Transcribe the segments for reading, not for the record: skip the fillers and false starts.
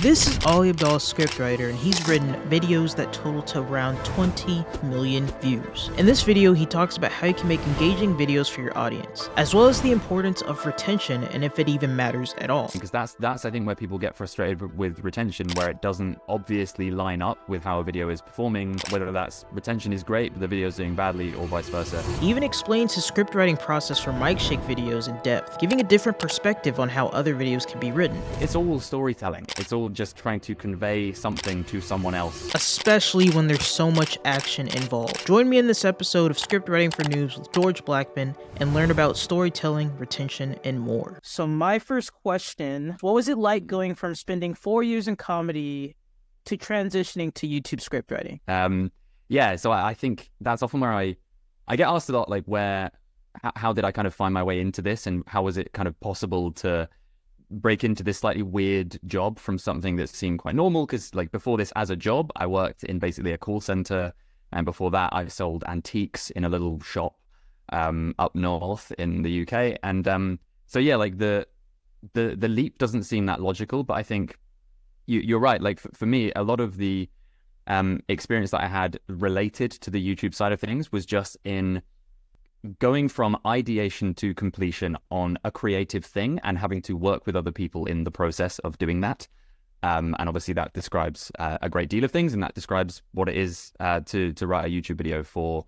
This is Ali Abdaal, Scriptwriter, and he's written videos that total to around 20 million views. In this video, he talks about how you can make engaging videos for your audience, as well as the importance of retention and if it even matters at all. Because that's I think where people get frustrated with retention, where it doesn't obviously line up with how a video is performing, whether that's retention is great but the video is doing badly or vice versa. He even explains his scriptwriting process for MikeShake videos in depth, giving a different perspective on how other videos can be written. It's all storytelling. It's all just trying to convey something to someone else. Especially when there's so much action involved. Join me in this episode of Scriptwriting for Noobs with George Blackman and learn about storytelling, retention, and more. So my first question, what was it like going from spending 4 years in comedy to transitioning to YouTube scriptwriting? Yeah, so I think that's often where I get asked a lot, like how did I kind of find my way into this, and how was it kind of possible to break into this slightly weird job from something that seemed quite normal? Because like before this, as a job, I worked in basically a call center, and before that I sold antiques in a little shop up north in the UK. And so yeah, like the leap doesn't seem that logical, but I think you're right. Like for me, a lot of the experience that I had related to the YouTube side of things was just in going from ideation to completion on a creative thing and having to work with other people in the process of doing that. And obviously that describes a great deal of things, and that describes what it is to write a YouTube video for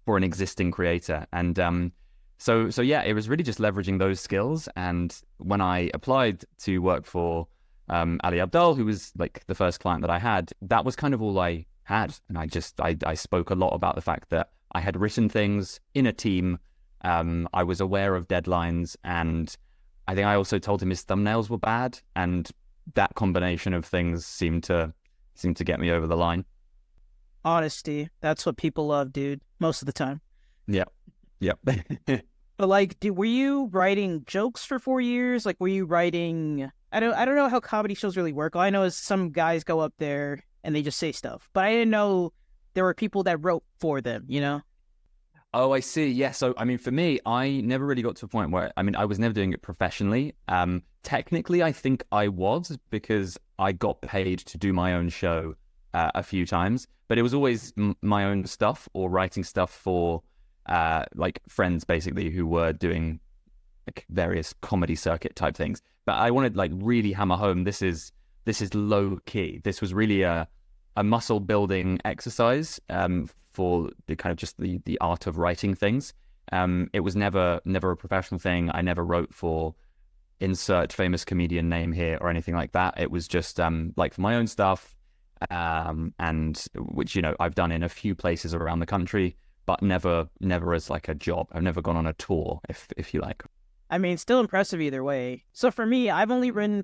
an existing creator. And so yeah, it was really just leveraging those skills. And when I applied to work for Ali Abdaal, who was like the first client that I had, that was kind of all I had. And I spoke a lot about the fact that I had written things in a team. I was aware of deadlines, and I think I also told him his thumbnails were bad, and that combination of things seemed to get me over the line. Honesty, that's what people love, dude, most of the time. Yep. But like, were you writing jokes for 4 years? Like, were you writing? I don't know how comedy shows really work. All I know is some guys go up there and they just say stuff, but I didn't know there were people that wrote for them, you know? Oh, I see. Yeah. So, I mean, for me, I never really got to a point where, I was never doing it professionally. Technically, I think I was, because I got paid to do my own show a few times, but it was always my own stuff or writing stuff for like friends, basically, who were doing like various comedy circuit type things. But I wanted like really hammer home, this is low key. This was really a muscle building exercise for the kind of just the art of writing things. It was never a professional thing. I never wrote for insert famous comedian name here or anything like that. It was just like for my own stuff, and which, you know, I've done in a few places around the country, but never as like a job. I've never gone on a tour, if you like. I mean, still impressive either way. So for me, I've only written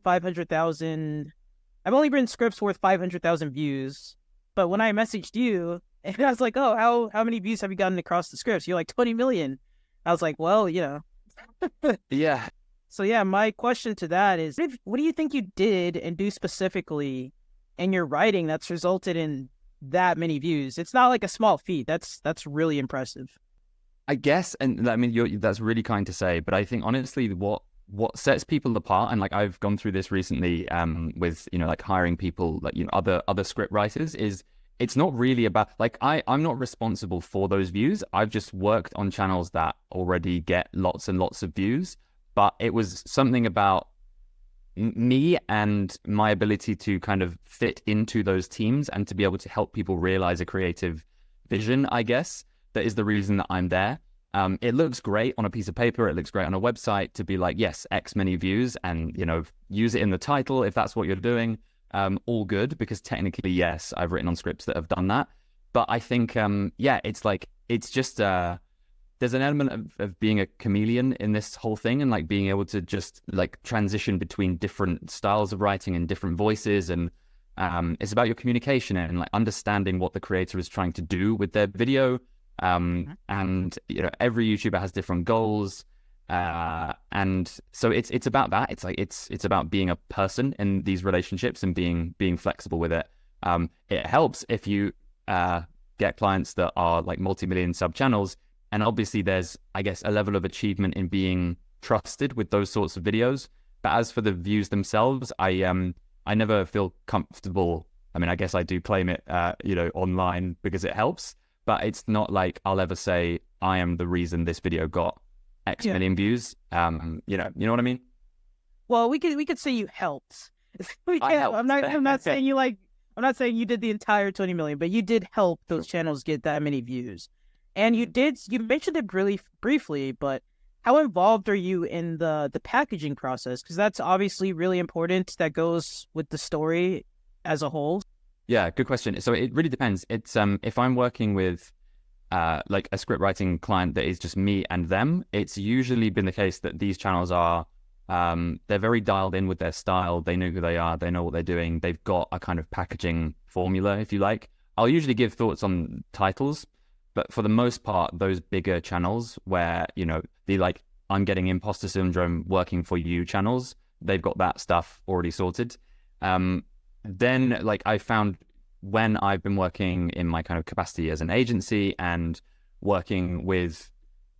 scripts worth 500,000 views. But when I messaged you, and I was like, oh, how many views have you gotten across the scripts? You're like 20 million. I was like, well, you know. Yeah. So yeah, my question to that is, what do you think you did and do specifically in your writing that's resulted in that many views? It's not like a small feat. That's really impressive, I guess. And I mean, that's really kind to say, but I think honestly, what sets people apart, and like I've gone through this recently with, you know, like hiring people, like, you know, other script writers, is it's not really about like I'm not responsible for those views. I've just worked on channels that already get lots and lots of views, but it was something about me and my ability to kind of fit into those teams and to be able to help people realize a creative vision, I guess, that is the reason that I'm there. It looks great on a piece of paper. It looks great on a website to be like, yes, X many views, and, you know, use it in the title if that's what you're doing. All good, because technically, yes, I've written on scripts that have done that. But I think, yeah, it's like, it's just, there's an element of being a chameleon in this whole thing, and like being able to just like transition between different styles of writing and different voices. And it's about your communication and like understanding what the creator is trying to do with their video. And, you know, every YouTuber has different goals. And so it's about that. It's like, it's about being a person in these relationships and being flexible with it. It helps if you, get clients that are like multi-million sub channels. And obviously there's, I guess, a level of achievement in being trusted with those sorts of videos. But as for the views themselves, I I never feel comfortable. I mean, I guess I do claim it, online because it helps, but it's not like I'll ever say I am the reason this video got X million views. You know what I mean? Well, we could say you helped. I helped. I'm not saying I'm not saying you did the entire 20 million, but you did help those channels get that many views. And you mentioned it really briefly, but how involved are you in the packaging process? Because that's obviously really important. That goes with the story as a whole. Yeah, good question. So it really depends. It's if I'm working with like a script writing client that is just me and them, it's usually been the case that these channels are they're very dialed in with their style. They know who they are. They know what they're doing. They've got a kind of packaging formula, if you like. I'll usually give thoughts on titles, but for the most part, those bigger channels where, the like, I'm getting imposter syndrome working for you channels, they've got that stuff already sorted. Then, like, I found when I've been working in my kind of capacity as an agency and working with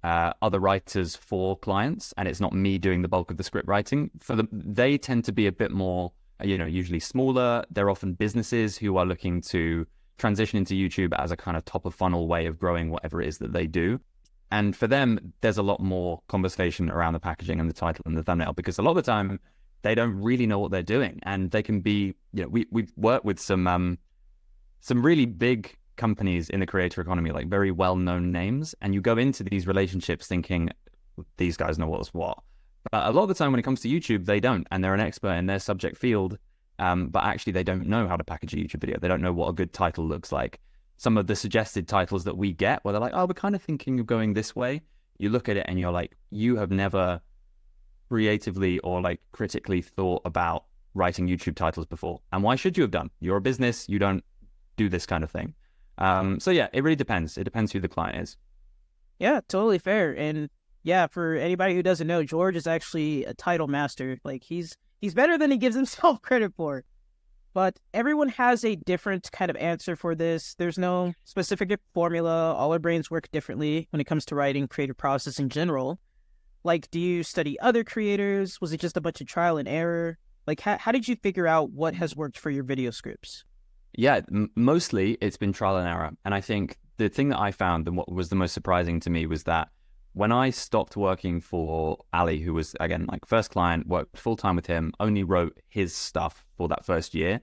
other writers for clients, and it's not me doing the bulk of the script writing, they tend to be a bit more, usually smaller. They're often businesses who are looking to transition into YouTube as a kind of top of funnel way of growing whatever it is that they do. And for them, there's a lot more conversation around the packaging and the title and the thumbnail, because a lot of the time they don't really know what they're doing. And they can be, we've worked with some really big companies in the creator economy, like very well-known names. And you go into these relationships thinking, these guys know what's what. But a lot of the time when it comes to YouTube, they don't. And they're an expert in their subject field. But actually they don't know how to package a YouTube video. They don't know what a good title looks like. Some of the suggested titles that we get where they're like, oh, we're kind of thinking of going this way. You look at it and you're like, you have never creatively or like critically thought about writing YouTube titles before. And why should you have done? You're a business. You don't do this kind of thing. So yeah, it really depends. It depends who the client is. Yeah, totally fair. And yeah, for anybody who doesn't know, George is actually a title master. Like he's better than he gives himself credit for. But everyone has a different kind of answer for this. There's no specific formula. All our brains work differently when it comes to writing, creative process in general. Like, do you study other creators? Was it just a bunch of trial and error? Like, how did you figure out what has worked for your video scripts? Yeah, mostly it's been trial and error. And I think the thing that I found and what was the most surprising to me was that when I stopped working for Ali, who was, again, like first client, worked full-time with him, only wrote his stuff for that first year,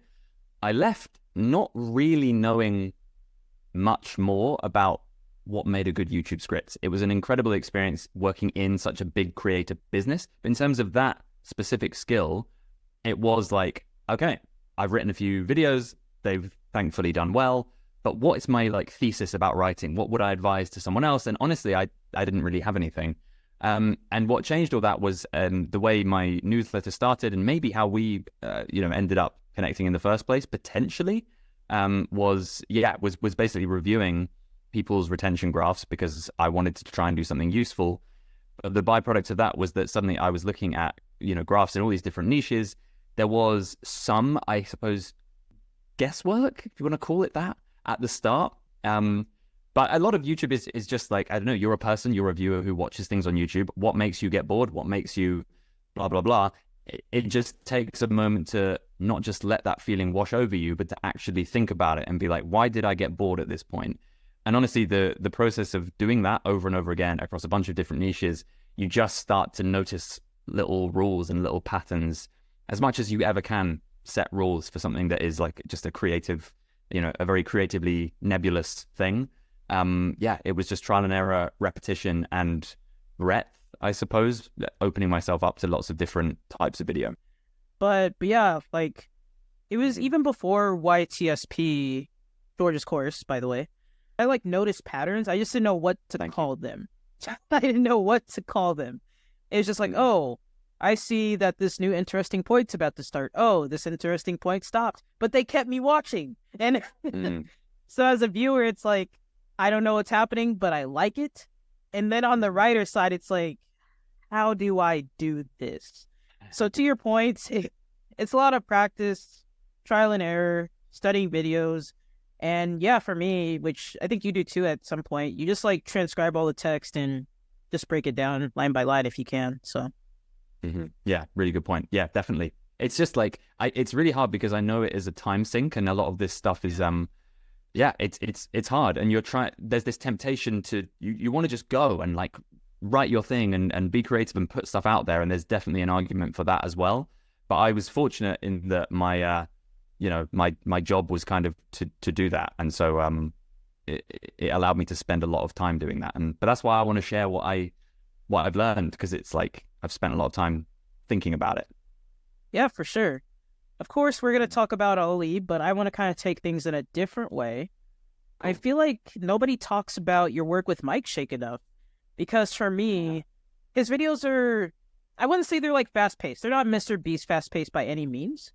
I left not really knowing much more about what made a good YouTube script. It was an incredible experience working in such a big creative business. But in terms of that specific skill, it was like, okay, I've written a few videos, they've thankfully done well, but what is my like thesis about writing? What would I advise to someone else? And honestly, I didn't really have anything. And what changed all that was the way my newsletter started, and maybe how we ended up connecting in the first place, potentially, was basically reviewing people's retention graphs because I wanted to try and do something useful. But the byproduct of that was that suddenly I was looking at graphs in all these different niches. There was some, I suppose, guesswork, if you want to call it that, at the start. But a lot of YouTube is just like, I don't know, you're a person, you're a viewer who watches things on YouTube. What makes you get bored? What makes you blah, blah, blah? It just takes a moment to not just let that feeling wash over you, but to actually think about it and be like, why did I get bored at this point? And honestly, the process of doing that over and over again across a bunch of different niches, you just start to notice little rules and little patterns. As much as you ever can set rules for something that is like just a creative, a very creatively nebulous thing. It was just trial and error, repetition, and breadth, I suppose, opening myself up to lots of different types of video. But yeah, like it was even before YTSP, George's course, by the way. I like noticed patterns. I just didn't know what to call them. I didn't know what to call them. It was just like, oh, I see that this new interesting point's about to start. Oh, this interesting point stopped. But they kept me watching. And so as a viewer, it's like, I don't know what's happening, but I like it. And then on the writer side, it's like, how do I do this? So to your point, it's a lot of practice, trial and error, studying videos. And yeah, for me, which I think you do too at some point, you just like transcribe all the text and just break it down line by line if you can. So. Yeah, really good point. Yeah, definitely. it's just like it's really hard because I know it is a time sink, and a lot of this stuff is it's hard, and there's this temptation to you want to just go and like write your thing and be creative and put stuff out there, and there's definitely an argument for that as well. But I was fortunate in that my my job was kind of to do that, and so it allowed me to spend a lot of time doing that. But that's why I want to share what I've learned, because it's like I've spent a lot of time thinking about it. Yeah, for sure. Of course, we're going to talk about Ali, but I want to kind of take things in a different way. I feel like nobody talks about your work with MikeShake enough, because for me, his videos are, I wouldn't say they're like fast-paced. They're not Mr. Beast fast-paced by any means,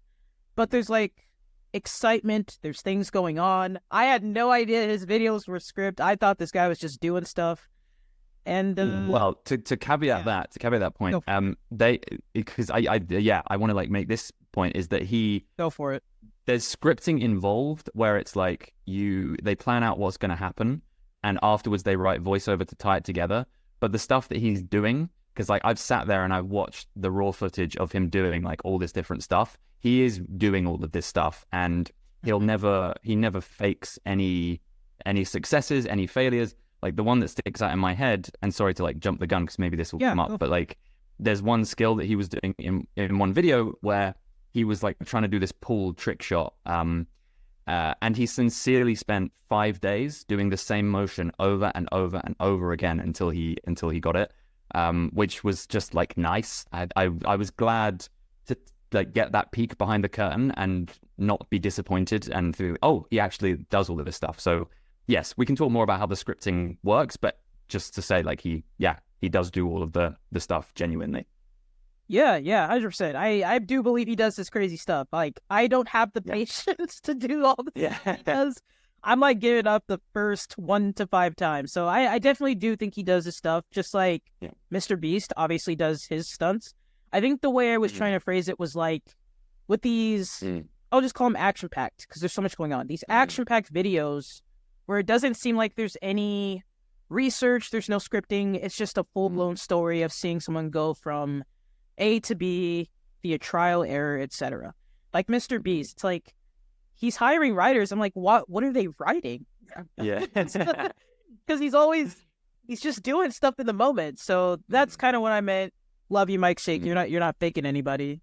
but there's like excitement. There's things going on. I had no idea his videos were scripted. I thought this guy was just doing stuff. And well, to caveat that point, because I want to like make this point is that go for it. There's scripting involved where it's like they plan out what's going to happen, and afterwards they write voiceover to tie it together. But the stuff that he's doing, because like I've sat there and I've watched the raw footage of him doing like all this different stuff. He is doing all of this stuff, and he never fakes any successes, any failures. Like the one that sticks out in my head, and sorry to like jump the gun because maybe this will come up, but like there's one skill that he was doing in one video where he was like trying to do this pool trick shot, and he sincerely spent 5 days doing the same motion over and over and over again until he got it, which was just like nice. I was glad to like get that peek behind the curtain and not be disappointed and through, oh, he actually does all of this stuff. So yes, we can talk more about how the scripting works, but just to say like he does do all of the stuff genuinely. Yeah, 100%. I do believe he does this crazy stuff. Like, I don't have the patience to do all this because I'm like giving up the first 1 to 5 times. So I definitely do think he does this stuff, just like Mr. Beast obviously does his stunts. I think the way I was trying to phrase it was like with these, I'll just call them action-packed because there's so much going on. These action-packed videos where it doesn't seem like there's any research, there's no scripting. It's just a full-blown story of seeing someone go from A to B via trial, error, etc. Like Mr. Beast, it's like he's hiring writers. I'm like, what are they writing? Yeah. Because he's just doing stuff in the moment. So that's kind of what I meant. Love you, MikeShake. You're not faking anybody.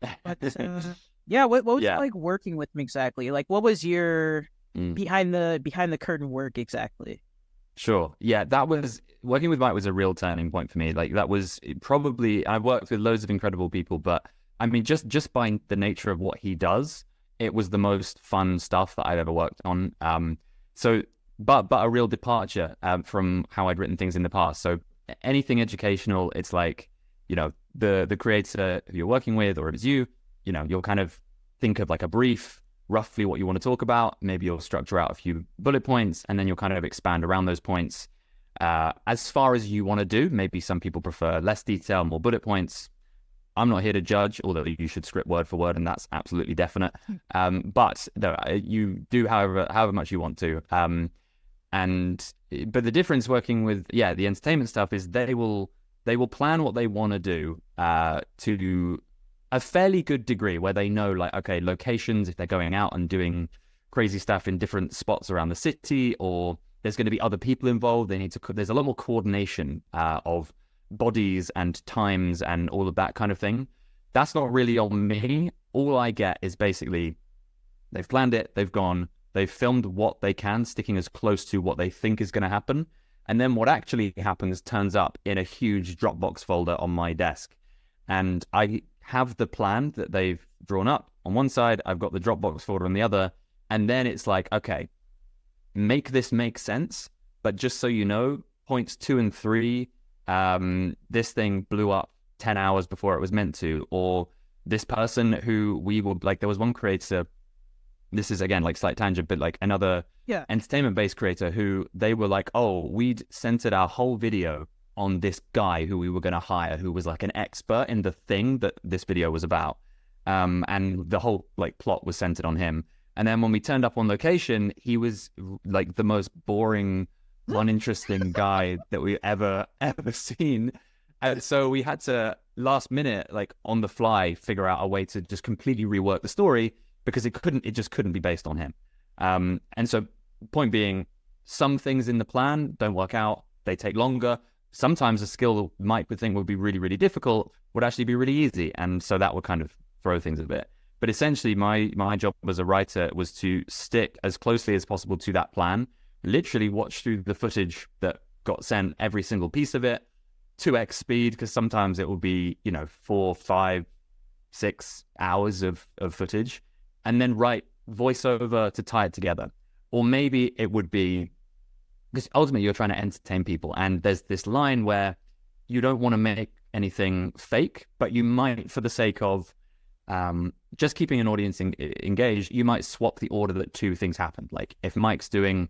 But what was it like working with him exactly? Like, what was your behind the curtain work exactly? Sure. Yeah, that was working with Mike was a real turning point for me. Like that was probably, I've worked with loads of incredible people, but I mean, just by the nature of what he does, it was the most fun stuff that I've ever worked on. But a real departure from how I'd written things in the past. So anything educational, it's like, you know, the creator you're working with, or if it's you know, you'll kind of think of like a brief, roughly what you want to talk about. Maybe you'll structure out a few bullet points, and then you'll kind of expand around those points as far as you want to do. Maybe some people prefer less detail, more bullet points. I'm not here to judge, although you should script word for word, and that's absolutely definite. But no, you do however much you want to. But the difference working with the entertainment stuff is they will plan what they want to do to a fairly good degree, where they know like, okay, locations, if they're going out and doing crazy stuff in different spots around the city, or there's going to be other people involved, there's a lot more coordination of bodies and times and all of that kind of thing. That's not really on me. All I get is basically they've planned it, they've gone, they've filmed what they can, sticking as close to what they think is going to happen. And then what actually happens turns up in a huge Dropbox folder on my desk. And I have the plan that they've drawn up on one side, I've got the Dropbox folder on the other, and then it's like, okay, make this make sense. But just so you know, points 2 and 3, this thing blew up 10 hours before it was meant to, or this person who we would like, there was one creator, this is again like slight tangent, but like another entertainment-based creator who they were like, oh, we'd centered our whole video on this guy who we were going to hire, who was like an expert in the thing that this video was about. And the whole like plot was centered on him. And then when we turned up on location, he was like the most boring, uninteresting guy that we ever seen. And so we had to last minute, like on the fly, figure out a way to just completely rework the story because it just couldn't be based on him. And so point being, some things in the plan don't work out. They take longer. Sometimes a skill Mike would think would be really, really difficult would actually be really easy. And so that would kind of throw things a bit. But essentially my job as a writer was to stick as closely as possible to that plan, literally watch through the footage that got sent, every single piece of it, 2x speed, because sometimes it will be, 4, 5, 6 hours of footage, and then write voiceover to tie it together. Or maybe it would be, because ultimately you're trying to entertain people, and there's this line where you don't want to make anything fake, but you might, for the sake of just keeping an audience engaged, you might swap the order that two things happen. Like if Mike's doing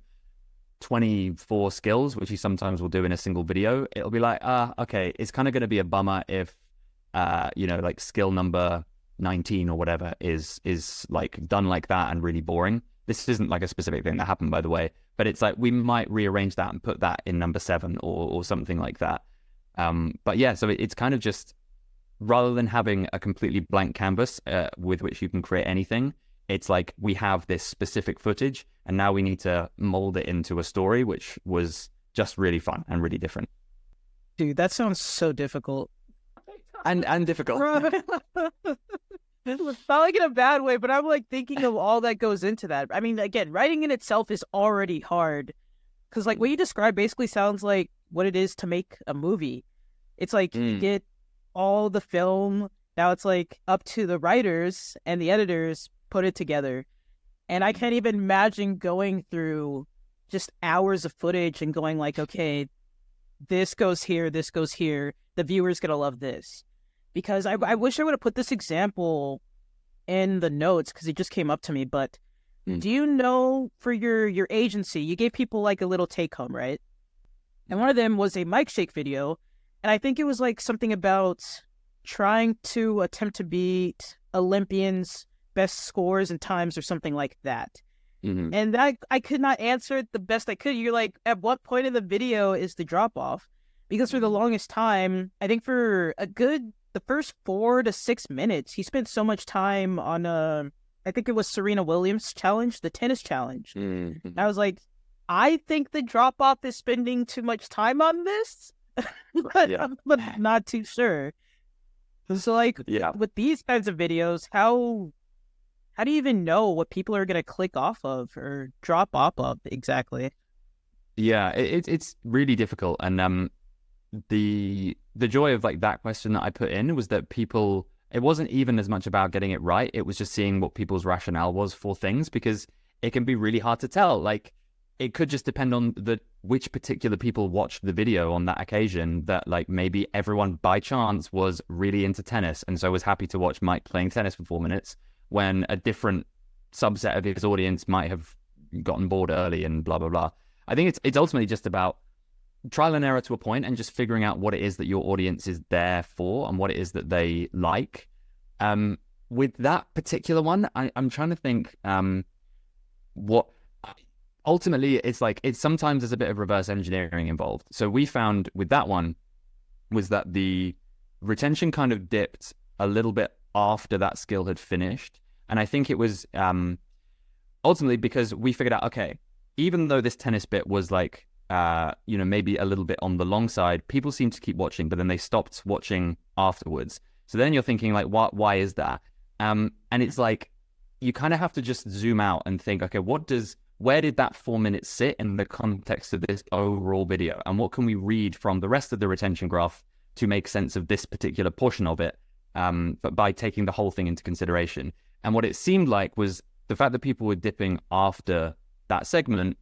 24 skills, which he sometimes will do in a single video, it'll be like, okay, it's kind of going to be a bummer if, like skill number 19 or whatever is like done like that and really boring. This isn't like a specific thing that happened, by the way, but it's like we might rearrange that and put that in number 7 or something like that. But yeah, so it's kind of just, rather than having a completely blank canvas with which you can create anything, it's like we have this specific footage and now we need to mold it into a story, which was just really fun and really different. Dude, that sounds so difficult. And difficult. Not like in a bad way, but I'm like thinking of all that goes into that. I mean, again, writing in itself is already hard. Because like what you described basically sounds like what it is to make a movie. It's like you get all the film, now it's like up to the writers and the editors put it together. And I can't even imagine going through just hours of footage and going like, okay, this goes here, the viewer's gonna love this. Because I wish I would have put this example in the notes because it just came up to me, but do you know, for your agency, you gave people like a little take home, right? And one of them was a MikeShake video, and I think it was like something about trying to attempt to beat Olympians' best scores and times or something like that. Mm-hmm. And that I could not answer it the best I could. You're like, at what point in the video is the drop off? Because for the longest time, I think for the first 4 to 6 minutes, he spent so much time on I think it was Serena Williams' challenge, the tennis challenge. Mm-hmm. I was like, I think the drop off is spending too much time on this, but I'm not too sure. So like, with these kinds of videos, how do you even know what people are going to click off of or drop off of exactly? Yeah, it's really difficult. And the joy of like that question that I put in was that people, it wasn't even as much about getting it right. It was just seeing what people's rationale was for things, because it can be really hard to tell. Like it could just depend on which particular people watched the video on that occasion, that like maybe everyone by chance was really into tennis and so was happy to watch Mike playing tennis for 4 minutes, when a different subset of his audience might have gotten bored early and blah, blah, blah. I think it's ultimately just about trial and error to a point and just figuring out what it is that your audience is there for and what it is that they like. With that particular one, I'm trying to think what ultimately it's like. It's sometimes there's a bit of reverse engineering involved. So we found with that one was that the retention kind of dipped a little bit after that skill had finished. And I think it was ultimately because we figured out, okay, even though this tennis bit was like, maybe a little bit on the long side, people seem to keep watching, but then they stopped watching afterwards. So then you're thinking like, why is that? And it's like, you kind of have to just zoom out and think, okay, where did that 4 minutes sit in the context of this overall video? And what can we read from the rest of the retention graph to make sense of this particular portion of it? But by taking the whole thing into consideration. And what it seemed like was the fact that people were dipping after that segment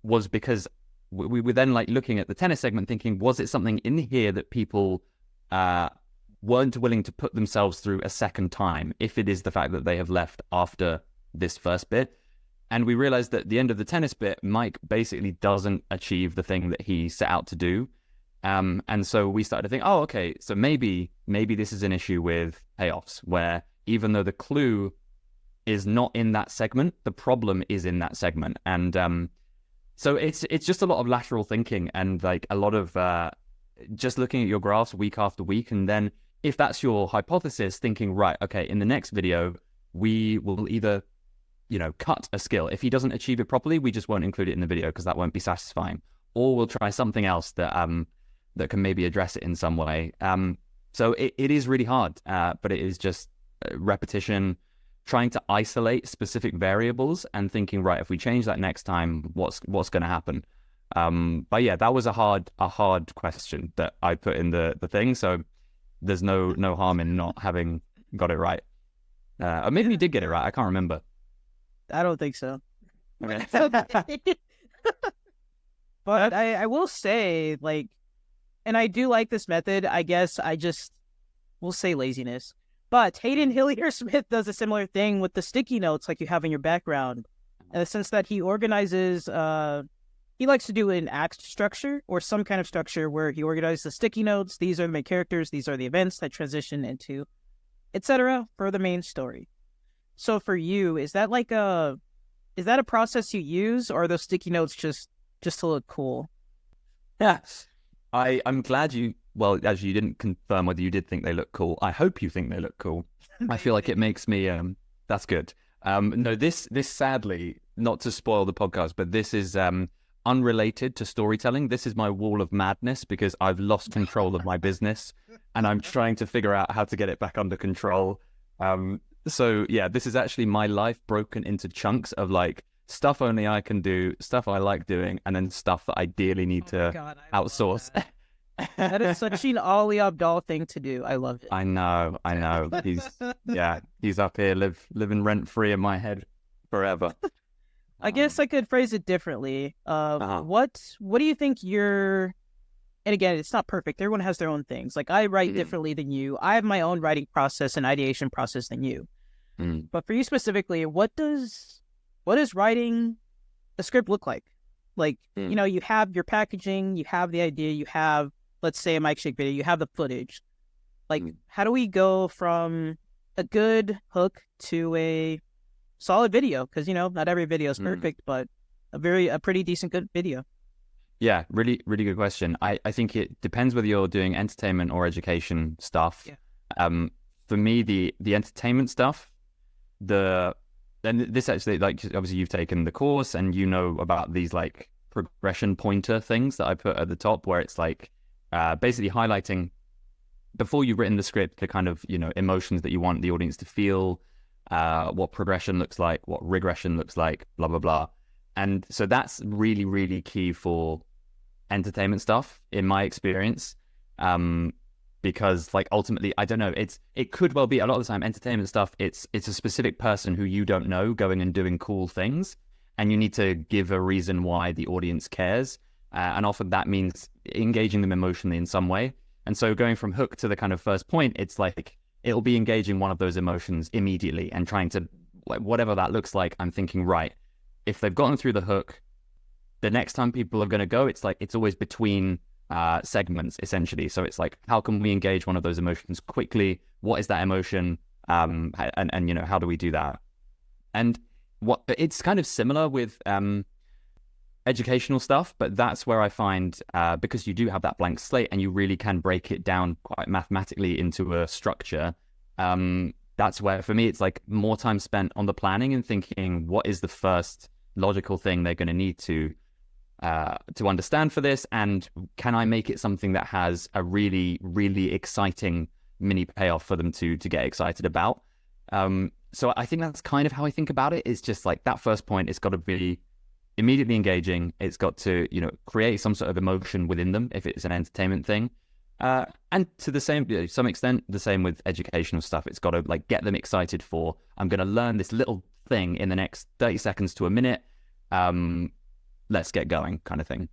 was because we were then like looking at the tennis segment thinking, was it something in here that people weren't willing to put themselves through a second time, if it is the fact that they have left after this first bit? And we realized that at the end of the tennis bit, Mike basically doesn't achieve the thing that he set out to do. And so we started to think, oh, okay, so maybe this is an issue with payoffs, where even though the clue is not in that segment, the problem is in that segment. And so it's just a lot of lateral thinking and like a lot of just looking at your graphs week after week. And then if that's your hypothesis, thinking, right, okay, in the next video, we will either, cut a skill. If he doesn't achieve it properly, we just won't include it in the video because that won't be satisfying. Or we'll try something else that can maybe address it in some way. So it is really hard, but it is just repetition, trying to isolate specific variables and thinking, right, if we change that next time, what's going to happen? But yeah, that was a hard question that I put in the thing. So there's no harm in not having got it right. Or maybe you did get it right. I can't remember. I don't think so. Okay. But I will say, like, and I do like this method. I guess we'll say laziness. But Hayden Hillier-Smith does a similar thing with the sticky notes like you have in your background. In the sense that he organizes, he likes to do an act structure or some kind of structure where he organizes the sticky notes. These are the main characters. These are the events that transition into, etc. for the main story. So for you, is that a process you use, or are those sticky notes just to look cool? Yeah. I'm glad as you didn't confirm whether you did think they look cool. I hope you think they look cool. I feel like it makes me, that's good. No, this sadly, not to spoil the podcast, but this is unrelated to storytelling. This is my wall of madness because I've lost control of my business and I'm trying to figure out how to get it back under control. So yeah, this is actually my life broken into chunks of like stuff only I can do, stuff I like doing, and then stuff that I dearly need to outsource. That is such an Ali Abdaal thing to do. I love it. I know. He's up here living rent free in my head forever. I guess I could phrase it differently. What do you think and again, it's not perfect. Everyone has their own things. Like I write differently than you. I have my own writing process and ideation process than you. But for you specifically, what does writing a script look like? Like, you have your packaging, you have the idea, you have, let's say, a MikeShake video, you have the footage. Like, how do we go from a good hook to a solid video? Because, not every video is perfect, but a pretty decent, good video. Yeah, really, really good question. I think it depends whether you're doing entertainment or education stuff. Yeah. For me, the entertainment stuff, and this actually, like, obviously you've taken the course and you know about these like progression pointer things that I put at the top where it's like basically highlighting before you've written the script, the kind of, emotions that you want the audience to feel, what progression looks like, what regression looks like, blah, blah, blah. And so that's really, really key for entertainment stuff in my experience. Because like ultimately, I don't know, it could well be a lot of the time entertainment stuff. It's a specific person who you don't know going and doing cool things, and you need to give a reason why the audience cares. And often that means engaging them emotionally in some way. And so going from hook to the kind of first point, it's like, it'll be engaging one of those emotions immediately and trying to, like, whatever that looks like, I'm thinking, right, if they've gotten through the hook, the next time people are going to go, it's like, it's always between segments essentially. So it's like, how can we engage one of those emotions quickly? What is that emotion? And how do we do that? And it's kind of similar with educational stuff, but that's where I find, because you do have that blank slate and you really can break it down quite mathematically into a structure. That's where, for me, it's like more time spent on the planning and thinking, what is the first logical thing they're going to need to understand for this, and can I make it something that has a really, really exciting mini payoff for them to get excited about. So I think that's kind of how I think about it. It's just like that first point, it's got to be immediately engaging. It's got to, create some sort of emotion within them if it's an entertainment thing. And to some extent, the same with educational stuff. It's got to like get them excited for, I'm going to learn this little thing in the next 30 seconds to a minute. Let's get going, kind of thing.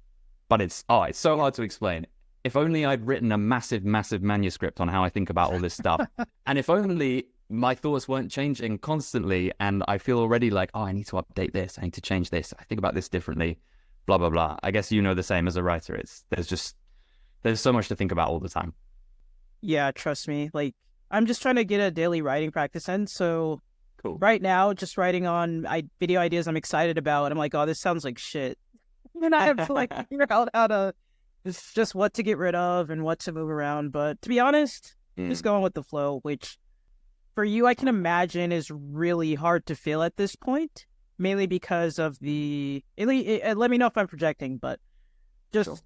But it's so hard to explain. If only I'd written a massive, massive manuscript on how I think about all this stuff. And if only my thoughts weren't changing constantly and I feel already like, I need to update this. I need to change this. I think about this differently, blah, blah, blah. I guess the same as a writer. There's so much to think about all the time. Yeah, trust me. Like, I'm just trying to get a daily writing practice in. So cool. Right now, just writing on video ideas I'm excited about. I'm like, oh, this sounds like shit. And I have to like figure out how to It's just what to get rid of and what to move around. But to be honest, just going with the flow, which for you, I can imagine is really hard to feel at this point, mainly because of the, let me know if I'm projecting, but just, Sure.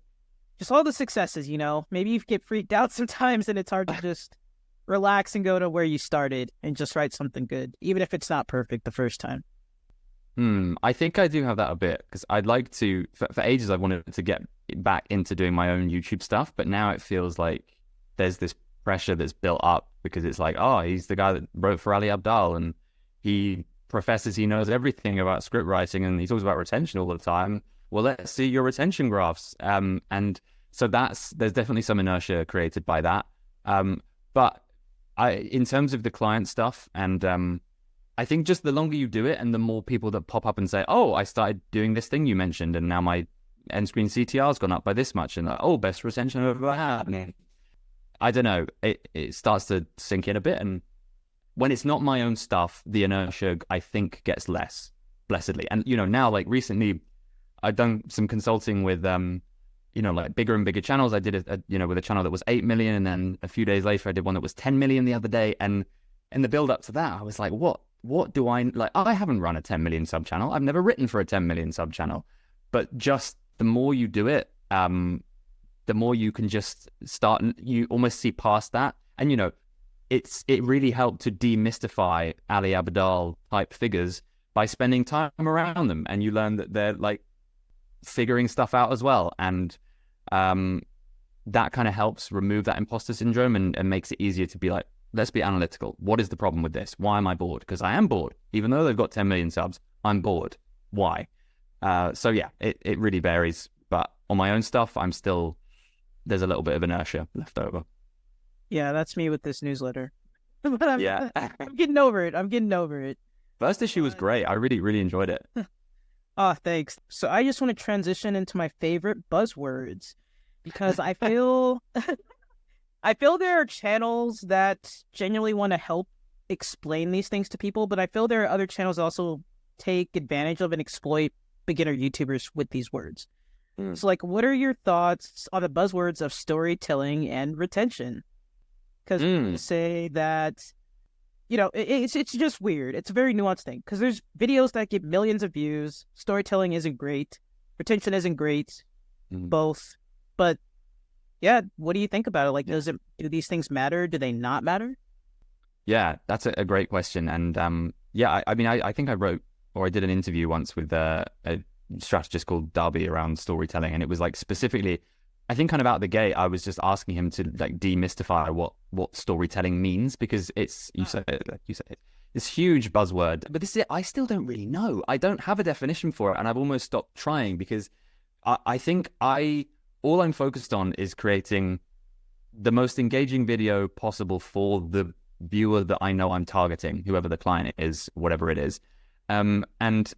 just all the successes, you know, maybe you get freaked out sometimes and it's hard to just relax and go to where you started and just write something good, even if it's not perfect the first time. I think I do have that a bit because I'd like to, for ages, I wanted to get back into doing my own YouTube stuff, but now it feels like there's this pressure that's built up because it's like, oh, he's the guy that wrote for Ali Abdaal and he professes he knows everything about script writing and he talks about retention all the time. Well, let's see your retention graphs. And so there's definitely some inertia created by that. But in terms of the client stuff and, I think just the longer you do it and the more people that pop up and say, oh, I started doing this thing you mentioned and now my end screen CTR has gone up by this much and oh, best retention I've ever had. I don't know, it starts to sink in a bit. And when it's not my own stuff, the inertia, I think, gets less, blessedly. And, you know, now, like recently, I've done some consulting with, you know, like bigger and bigger channels. I did with a channel that was 8 million. And then a few days later, I did one that was 10 million the other day. And in the build up to that, I was like, what do I, like, I haven't run a 10 million sub channel. I've never written for a 10 million sub channel. But just the more you do it, the more you can just start, you almost see past that. And, you know, it really helped to demystify Ali Abdaal type figures by spending time around them. And you learn that they're like figuring stuff out as well. And that kind of helps remove that imposter syndrome and makes it easier to be like, let's be analytical. What is the problem with this? Why am I bored? Because I am bored. Even though they've got 10 million subs, I'm bored. Why? So yeah, it really varies. But on my own stuff, there's a little bit of inertia left over. Yeah, that's me with this newsletter. But I'm getting over it. First issue was great. I really, really enjoyed it. Oh, thanks. So I just want to transition into my favorite buzzwords because I feel there are channels that genuinely want to help explain these things to people, but I feel there are other channels that also take advantage of and exploit beginner YouTubers with these words. So, like, what are your thoughts on the buzzwords of storytelling and retention? Because you say that, you know, it's just weird. It's a very nuanced thing because there's videos that get millions of views. Storytelling isn't great. Retention isn't great. Both. But yeah, what do you think about it? Like, do these things matter? Do they not matter? Yeah, that's a great question. And yeah, I mean, I think I wrote or I did an interview once with a strategist called Darby around storytelling. And it was like specifically, I think kind of out the gate, I was just asking him to like demystify what storytelling means because you said it, this huge buzzword. But this is it. I still don't really know. I don't have a definition for it. And I've almost stopped trying because I think all I'm focused on is creating the most engaging video possible for the viewer that I know I'm targeting, whoever the client is, whatever it is. And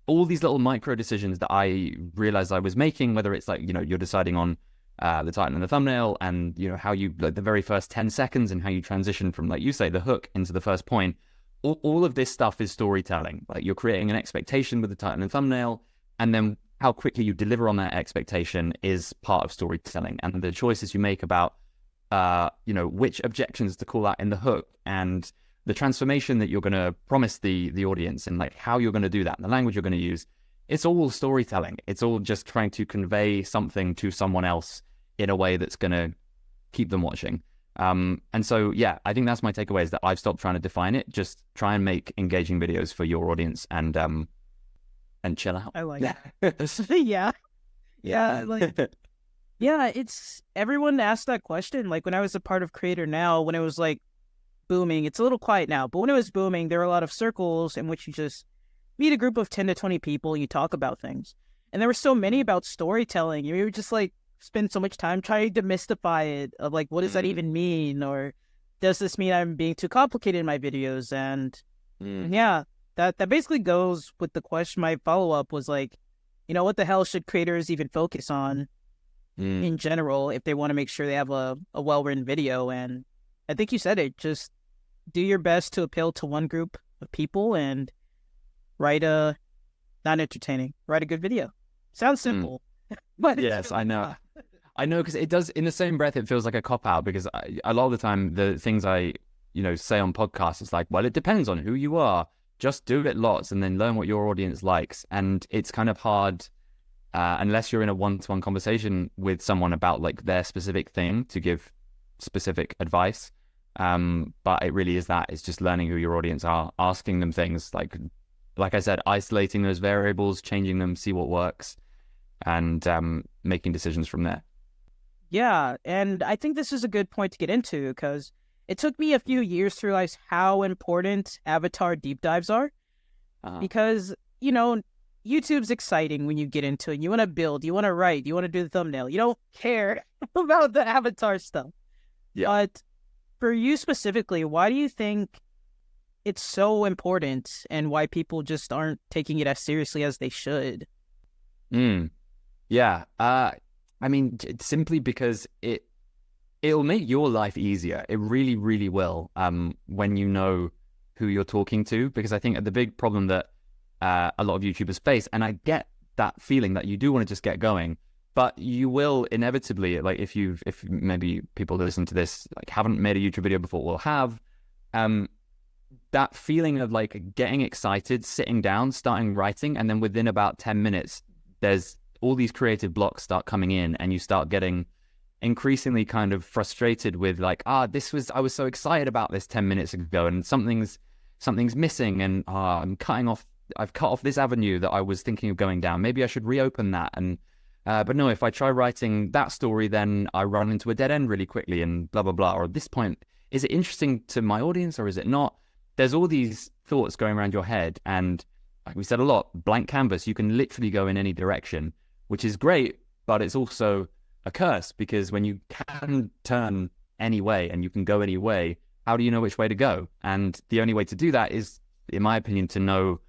all these little micro decisions that I realized I was making, whether it's like, you know, you're deciding on the title and the thumbnail and, you know, how you, like the very first 10 seconds and how you transition from, like you say, the hook into the first point, all of this stuff is storytelling. Like you're creating an expectation with the title and thumbnail, and then how quickly you deliver on that expectation is part of storytelling. And the choices you make about, you know, which objections to call out in the hook and the transformation that you're going to promise the audience and like how you're going to do that and the language you're going to use, it's all storytelling. It's all just trying to convey something to someone else in a way that's going to keep them watching. And so, yeah, I think that's my takeaway is that I've stopped trying to define it. Just try and make engaging videos for your audience and chill out. I like it. Yeah. Like, yeah, it's everyone asked that question. Like when I was a part of Creator Now, when it was like booming, it's a little quiet now, but when it was booming, there were a lot of circles in which you just meet a group of 10 to 20 people and you talk about things. And there were so many about storytelling. You would just like spend so much time trying to demystify it of like, what does that even mean? Or does this mean I'm being too complicated in my videos? And yeah, that basically goes with the question. My follow-up was like, you know, what the hell should creators even focus on in general if they want to make sure they have a well-written video? And I think you said it, just do your best to appeal to one group of people and write a good video. Sounds simple. But yes, I know. I know, because it does, in the same breath, it feels like a cop-out, because a lot of the time, the things I, say on podcasts, it's like, well, it depends on who you are. Just do it lots and then learn what your audience likes. And it's kind of hard, unless you're in a one-to-one conversation with someone about like their specific thing, to give specific advice. But it really is that. It's just learning who your audience are, asking them things like I said, isolating those variables, changing them, see what works, and making decisions from there. Yeah, and I think this is a good point to get into, because it took me a few years to realize how important avatar deep dives are. Because, YouTube's exciting when you get into it. You want to build, you want to write, you want to do the thumbnail. You don't care about the avatar stuff. Yeah. But for you specifically, why do you think it's so important, and why people just aren't taking it as seriously as they should? Yeah. I mean, simply because it'll make your life easier. It really, really will, when you know who you're talking to. Because I think the big problem that a lot of YouTubers face, and I get that feeling that you do want to just get going, but you will inevitably, like if maybe people who listen to this like haven't made a YouTube video before, will have that feeling of like getting excited, sitting down, starting writing, and then within about 10 minutes, there's all these creative blocks start coming in, and you start getting increasingly kind of frustrated with like, I was so excited about this 10 minutes ago, and something's missing, and I've cut off this avenue that I was thinking of going down. Maybe I should reopen that. And but no, if I try writing that story, then I run into a dead end really quickly, and blah blah blah. Or at this point, is it interesting to my audience or is it not? There's all these thoughts going around your head, and like we said a lot, blank canvas. You can literally go in any direction, which is great, but it's also a curse, because when you can turn any way and you can go any way, how do you know which way to go? And the only way to do that is, in my opinion, to know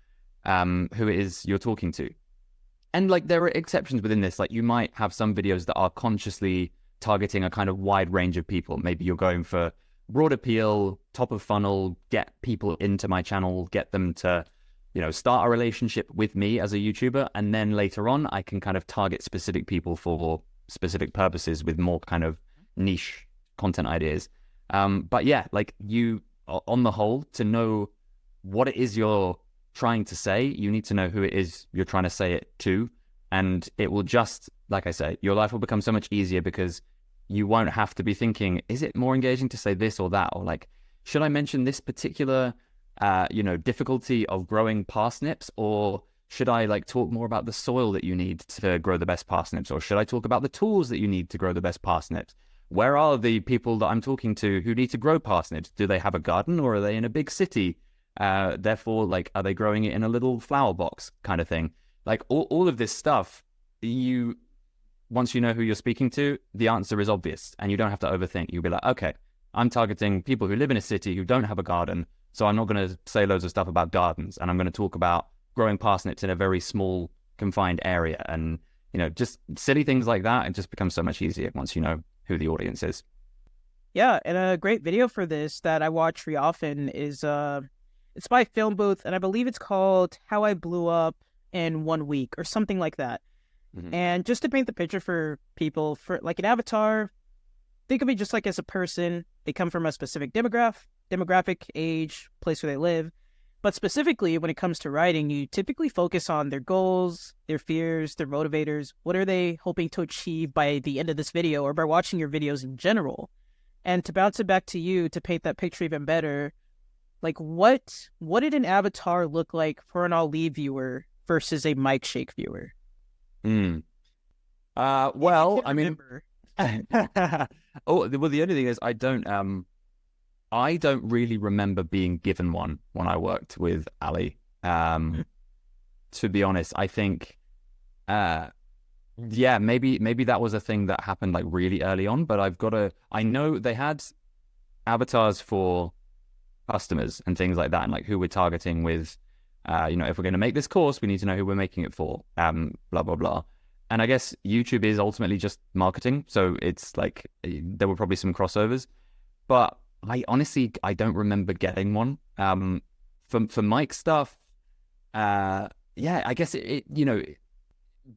who it is you're talking to. And like, there are exceptions within this. Like, you might have some videos that are consciously targeting a kind of wide range of people. Maybe you're going for broad appeal, top of funnel, get people into my channel, get them to, start a relationship with me as a YouTuber. And then later on, I can kind of target specific people for specific purposes with more kind of niche content ideas. But yeah, like, you, on the whole, to know what it is you're trying to say, you need to know who it is you're trying to say it to. And it will just, like I say, your life will become so much easier, because you won't have to be thinking, is it more engaging to say this or that? Or like, should I mention this particular, difficulty of growing parsnips? Or should I like talk more about the soil that you need to grow the best parsnips? Or should I talk about the tools that you need to grow the best parsnips? Where are the people that I'm talking to who need to grow parsnips? Do they have a garden, or are they in a big city? Therefore, like, are they growing it in a little flower box kind of thing? Like, all of this stuff, once you know who you're speaking to, the answer is obvious, and you don't have to overthink. You'll be like, okay, I'm targeting people who live in a city who don't have a garden, so I'm not going to say loads of stuff about gardens, and I'm going to talk about growing parsnips in a very small, confined area. And, just silly things like that. It just becomes so much easier once you know who the audience is. Yeah, and a great video for this that I watch pretty often is it's by Film Booth, and I believe it's called How I Blew Up in 1 Week or something like that. Mm-hmm. And just to paint the picture for people, for like an avatar, think of it just like as a person. They come from a specific demographic, age, place where they live. But specifically, when it comes to writing, you typically focus on their goals, their fears, their motivators. What are they hoping to achieve by the end of this video, or by watching your videos in general? And to bounce it back to you, to paint that picture even better, like, what did an avatar look like for an Ali viewer versus a MikeShake viewer? Well, I mean, the only thing is, I don't really remember being given one when I worked with Ali. To be honest, I think, maybe that was a thing that happened like really early on. But I know they had avatars for customers and things like that, and like who we're targeting with, if we're going to make this course, we need to know who we're making it for, blah, blah, blah. And I guess YouTube is ultimately just marketing. So it's like, there were probably some crossovers, but I don't remember getting one. For Mike stuff, I guess the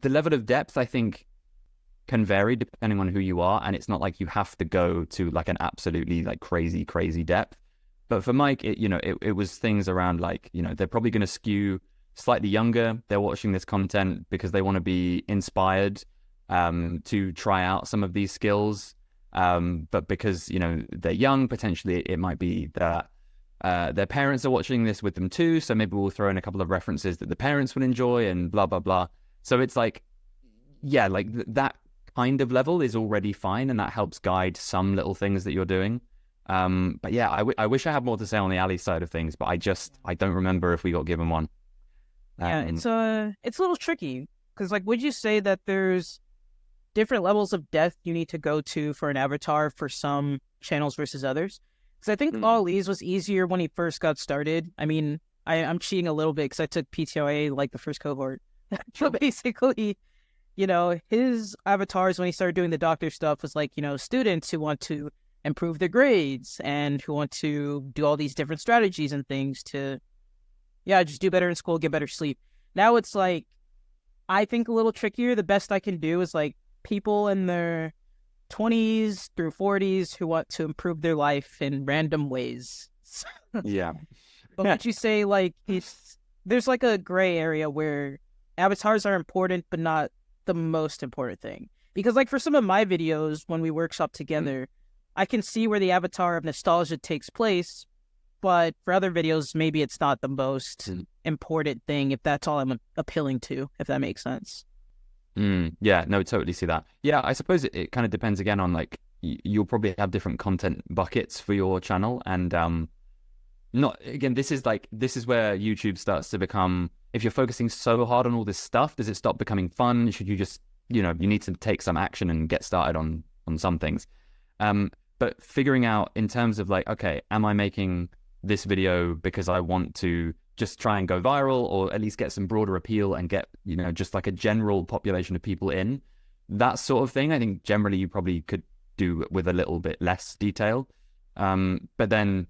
level of depth, I think, can vary depending on who you are, and it's not like you have to go to like an absolutely like crazy depth. But for Mike, it was things around like, they're probably going to skew slightly younger. They're watching this content because they want to be inspired to try out some of these skills. But because, they're young, potentially it might be that their parents are watching this with them too. So maybe we'll throw in a couple of references that the parents would enjoy and blah, blah, blah. So it's like, yeah, like that kind of level is already fine. And that helps guide some little things that you're doing. But yeah, I wish I had more to say on the Ali side of things, but I don't remember if we got given one. Yeah, it's a little tricky because, like, would you say that there's different levels of depth you need to go to for an avatar for some channels versus others? Because I think Ali's was easier when he first got started. I mean, I'm cheating a little bit because I took PTOA like the first cohort. So basically, his avatars when he started doing the doctor stuff was like, students who want to improve their grades and who want to do all these different strategies and things to, just do better in school, get better sleep. Now it's like, I think a little trickier. The best I can do is like people in their 20s through 40s who want to improve their life in random ways. Yeah. But would you say like there's like a gray area where avatars are important, but not the most important thing? Because like for some of my videos, when we workshop together, I can see where the avatar of nostalgia takes place, but for other videos, maybe it's not the most important thing if that's all I'm appealing to, if that makes sense. Yeah, no, totally see that. Yeah, I suppose it kind of depends again on like, you'll probably have different content buckets for your channel. And this is where YouTube starts to become, if you're focusing so hard on all this stuff, does it stop becoming fun? Should you just, you need to take some action and get started on some things. But figuring out in terms of like, okay, am I making this video because I want to just try and go viral or at least get some broader appeal and get, just like a general population of people in, that sort of thing, I think generally you probably could do with a little bit less detail. But then,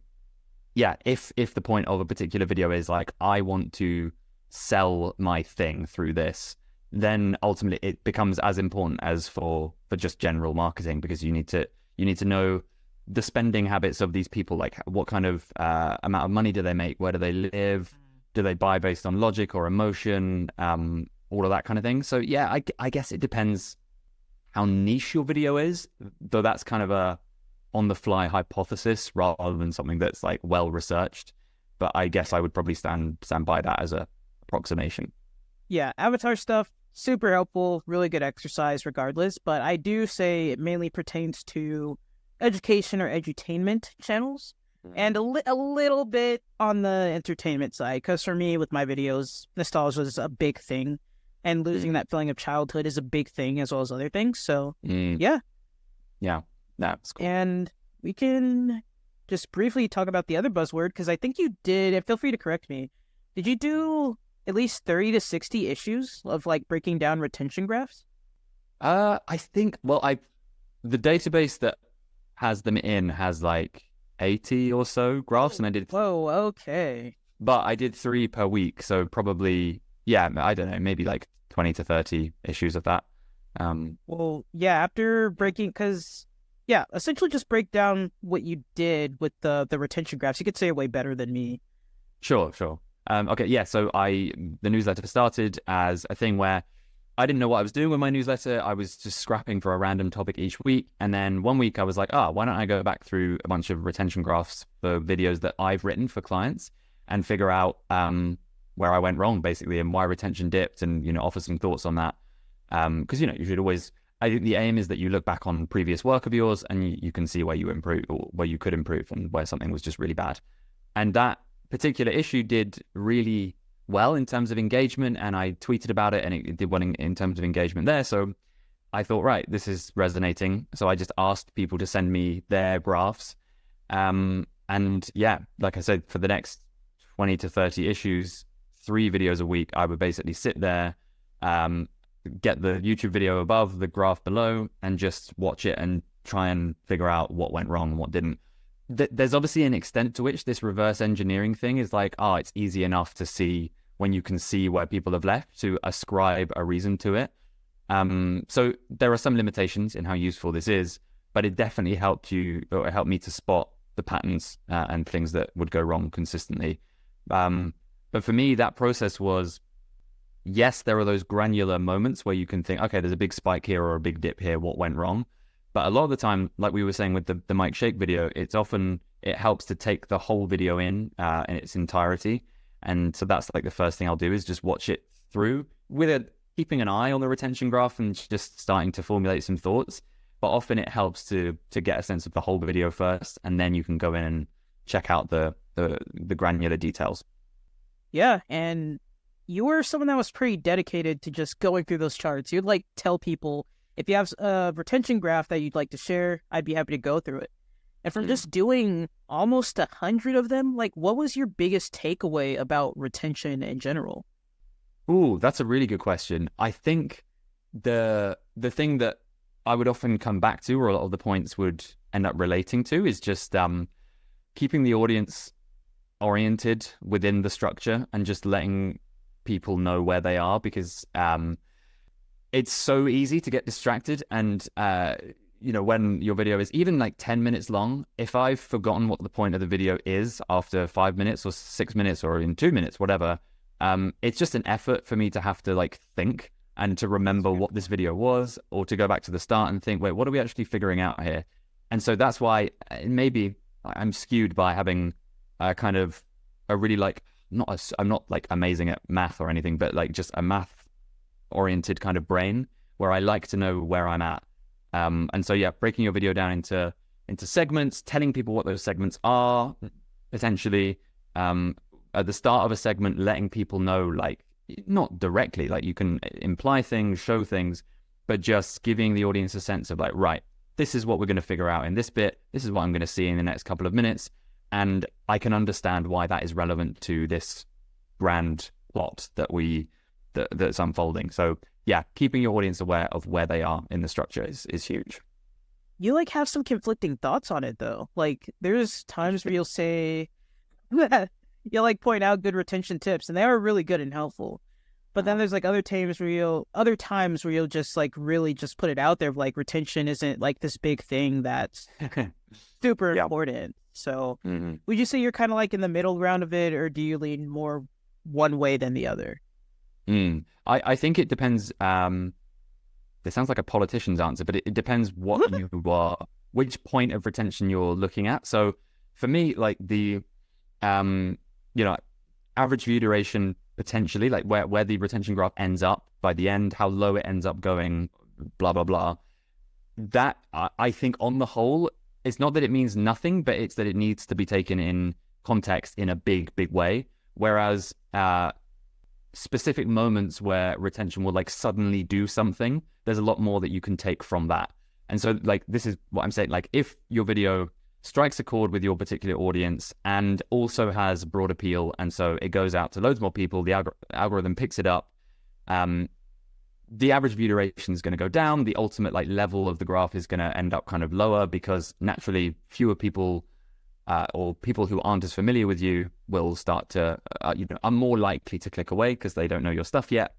yeah, if the point of a particular video is like, I want to sell my thing through this, then ultimately it becomes as important as for just general marketing, because you need to know the spending habits of these people, like what kind of amount of money do they make, where do they live, do they buy based on logic or emotion, all of that kind of thing. So yeah, I guess it depends how niche your video is, though that's kind of a on the fly hypothesis rather than something that's like well researched. But I guess I would probably stand by that as a approximation. Yeah, avatar stuff, super helpful, really good exercise regardless, but I do say it mainly pertains to education or edutainment channels, and a little bit on the entertainment side, because for me, with my videos, nostalgia is a big thing, and losing that feeling of childhood is a big thing, as well as other things, so yeah, that's cool. And we can just briefly talk about the other buzzword, because I think you did, and feel free to correct me, did you do at least 30 to 60 issues of like breaking down retention graphs? I think, the database that has them in has like 80 or so graphs, and I did. Whoa, okay. But I did 3 per week, so probably, yeah, I don't know, maybe like 20 to 30 issues of that. Well, yeah, after breaking, because, yeah, essentially just break down what you did with the retention graphs. You could say it way better than me. Sure. Okay, yeah, so the newsletter started as a thing where I didn't know what I was doing with my newsletter. I was just scrapping for a random topic each week. And then one week I was like, why don't I go back through a bunch of retention graphs for videos that I've written for clients and figure out where I went wrong, basically, and why retention dipped, and, offer some thoughts on that. Because, you should always, I think the aim is that you look back on previous work of yours and you can see where you improve, or where you could improve, and where something was just really bad. And that particular issue did really well in terms of engagement, and I tweeted about it and it did well in terms of engagement there. So I thought, right, this is resonating. So I just asked people to send me their graphs. And yeah, like I said, for the next 20 to 30 issues, 3 videos a week, I would basically sit there, get the YouTube video above, the graph below, and just watch it and try and figure out what went wrong and what didn't. There's obviously an extent to which this reverse engineering thing is like, it's easy enough to see when you can see where people have left, to ascribe a reason to it. So there are some limitations in how useful this is, but it definitely helped me to spot the patterns and things that would go wrong consistently. But for me, that process was, yes, there are those granular moments where you can think, okay, there's a big spike here or a big dip here, what went wrong? But a lot of the time, like we were saying with the MikeShake video, it helps to take the whole video in its entirety. And so that's like the first thing I'll do is just watch it through with keeping an eye on the retention graph and just starting to formulate some thoughts. But often it helps to get a sense of the whole video first, and then you can go in and check out the granular details. Yeah, and you were someone that was pretty dedicated to just going through those charts. You'd like tell people, if you have a retention graph that you'd like to share, I'd be happy to go through it. And from just doing almost 100 of them, like, what was your biggest takeaway about retention in general? Ooh, that's a really good question. I think the thing that I would often come back to, or a lot of the points would end up relating to, is just keeping the audience oriented within the structure and just letting people know where they are, because it's so easy to get distracted. And when your video is even like 10 minutes long, if I've forgotten what the point of the video is after 5 minutes or 6 minutes or in 2 minutes, whatever, it's just an effort for me to have to like think and to remember what this video was, or to go back to the start and think, wait, what are we actually figuring out here? And so that's why maybe I'm skewed by having kind of a really I'm not like amazing at math or anything, but like just a math oriented kind of brain where I like to know where I'm at. And so, yeah, breaking your video down into segments, telling people what those segments are, potentially at the start of a segment, letting people know, like, not directly, like you can imply things, show things, but just giving the audience a sense of like, right, this is what we're going to figure out in this bit. This is what I'm going to see in the next couple of minutes. And I can understand why that is relevant to this grand plot that's unfolding. So yeah, keeping your audience aware of where they are in the structure is huge. You like have some conflicting thoughts on it though. Like there's times where you'll say, you'll like point out good retention tips, and they are really good and helpful. But then there's like other times where you'll just like really just put it out there, like retention isn't like this big thing that's super important. So would you say you're kind of like in the middle ground of it, or do you lean more one way than the other? I think it depends. This sounds like a politician's answer, but it depends what you are, which point of retention you're looking at. So for me, like the average view duration, potentially, like where the retention graph ends up by the end, how low it ends up going, blah, blah, blah. That, I think on the whole, it's not that it means nothing, but it's that it needs to be taken in context in a big, big way. Whereas specific moments where retention will like suddenly do something, there's a lot more that you can take from that. And so like, this is what I'm saying, like if your video strikes a chord with your particular audience and also has broad appeal, and so it goes out to loads more people, the algorithm picks it up, the average view duration is going to go down, the ultimate like level of the graph is going to end up kind of lower, because naturally fewer people or people who aren't as familiar with you will start to are more likely to click away because they don't know your stuff yet.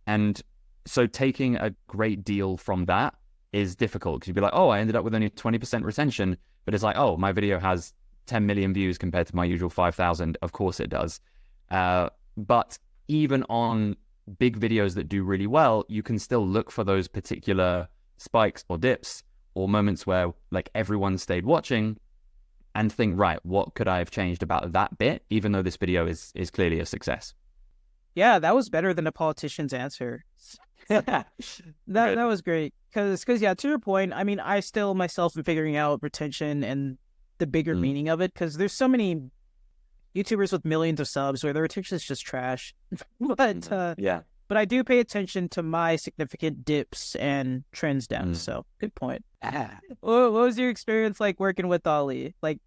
And so taking a great deal from that is difficult, because you'd be like, oh, I ended up with only 20% retention, but it's like, oh, my video has 10 million views compared to my usual 5,000. Of course it does. But even on big videos that do really well, you can still look for those particular spikes or dips or moments where like everyone stayed watching and think, right, what could I have changed about that bit, even though this video is clearly a success? Yeah, that was better than a politician's answer. that was great. Because yeah, to your point, I mean, I still myself am figuring out retention and the bigger meaning of it, because there's so many YouTubers with millions of subs where their retention is just trash. But I do pay attention to my significant dips and trends down. So good point. What was your experience like working with Ali? Like,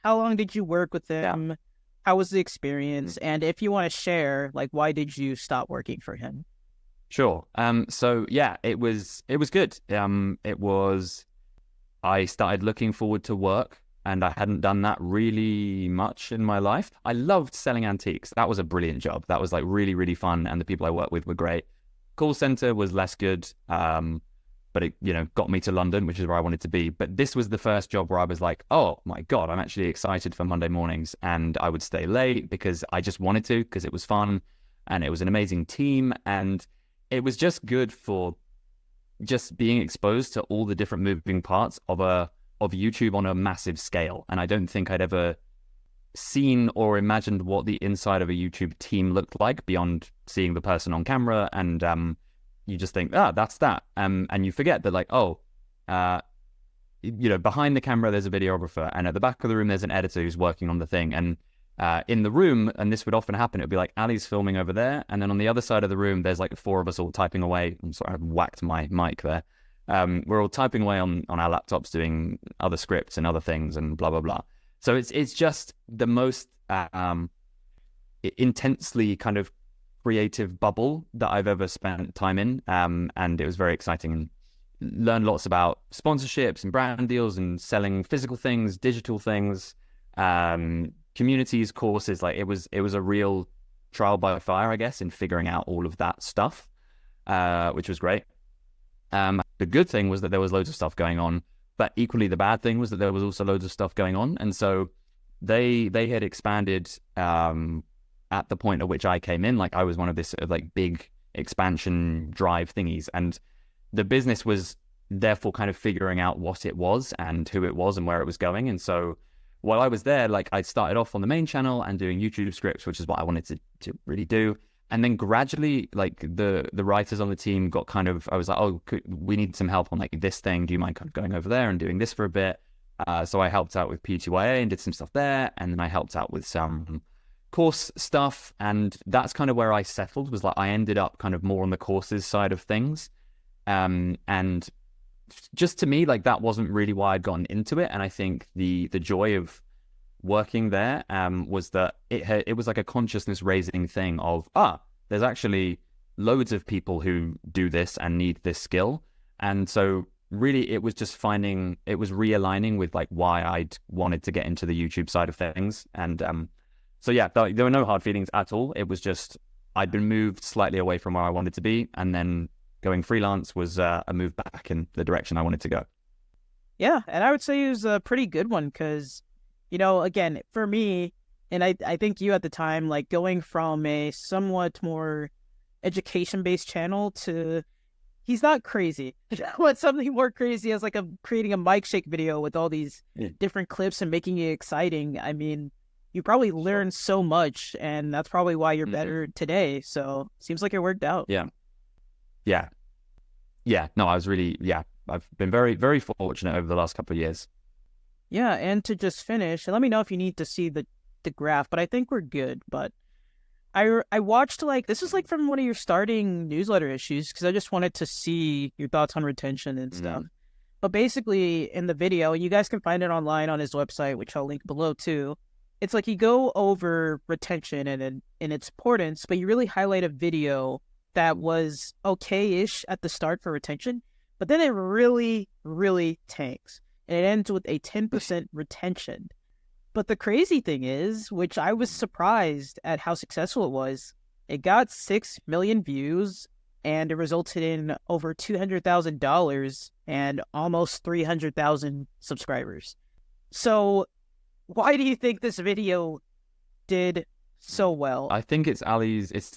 how long did you work with him? Yeah. How was the experience? And if you want to share, like, why did you stop working for him? Sure. So yeah, it was good. I started looking forward to work, and I hadn't done that really much in my life. I loved selling antiques. That was a brilliant job. That was like really, really fun. And the people I worked with were great. call center was less good, but it, you know, got me to London, which is where I wanted to be. But this was the first job where I was like, oh my God, I'm actually excited for Monday mornings. And I would stay late because I just wanted to, because it was fun and it was an amazing team. And it was just good for just being exposed to all the different moving parts of YouTube on a massive scale. And I don't think I'd ever seen or imagined what the inside of a YouTube team looked like beyond seeing the person on camera. And you just think, that's that. And you forget that, like, you know, behind the camera, there's a videographer, and at the back of the room, there's an editor who's working on the thing. And in the room, and this would often happen, it would be like Ali's filming over there, and then on the other side of the room, there's like 4 of us all typing away. I'm sorry, I've whacked my mic there. We're all typing away on our laptops, doing other scripts and other things, and blah blah blah. So it's just the most intensely kind of creative bubble that I've ever spent time in, and it was very exciting, and learned lots about sponsorships and brand deals and selling physical things, digital things, communities, courses. Like it was a real trial by fire, I guess, in figuring out all of that stuff, which was great. The good thing was that there was loads of stuff going on, but equally the bad thing was that there was also loads of stuff going on. And so they had expanded at the point at which I came in. Like I was one of this sort of like big expansion drive thingies, and the business was therefore kind of figuring out what it was and who it was and where it was going. And so while I was there, like I started off on the main channel and doing YouTube scripts, which is what I wanted to really do. And then gradually, like the writers on the team got kind of, I was like, oh, we need some help on like this thing. Do you mind kind of going over there and doing this for a bit? So I helped out with PTYA and did some stuff there. And then I helped out with some course stuff. And that's kind of where I settled, was like I ended up kind of more on the courses side of things. And just to me, like that wasn't really why I'd gotten into it. And I think the joy of working there was that it was like a consciousness raising thing of, there's actually loads of people who do this and need this skill. And so really it was just realigning with like why I'd wanted to get into the YouTube side of things. And so yeah, there were no hard feelings at all. It was just I'd been moved slightly away from where I wanted to be, and then going freelance was a move back in the direction I wanted to go. Yeah, and I would say it was a pretty good one because, you know, again, for me, and I think you at the time, like going from a somewhat more education-based channel to, he's not crazy. What something more crazy as like creating a MikeShake video with all these different clips and making it exciting. I mean, you probably learned so much, and that's probably why you're better today. So seems like it worked out. Yeah. No, I was really, I've been very, very fortunate over the last couple of years. Yeah, and to just finish, and let me know if you need to see the graph, but I think we're good. But I watched, like, this is like from one of your starting newsletter issues, because I just wanted to see your thoughts on retention and stuff. But basically in the video, and you guys can find it online on his website, which I'll link below too, it's like you go over retention and its importance, but you really highlight a video that was okay-ish at the start for retention, but then it really, really tanks. And it ends with a 10% retention. But the crazy thing is, which I was surprised at how successful it was, it got 6 million views, and it resulted in over $200,000 and almost 300,000 subscribers. So why do you think this video did so well? I think it's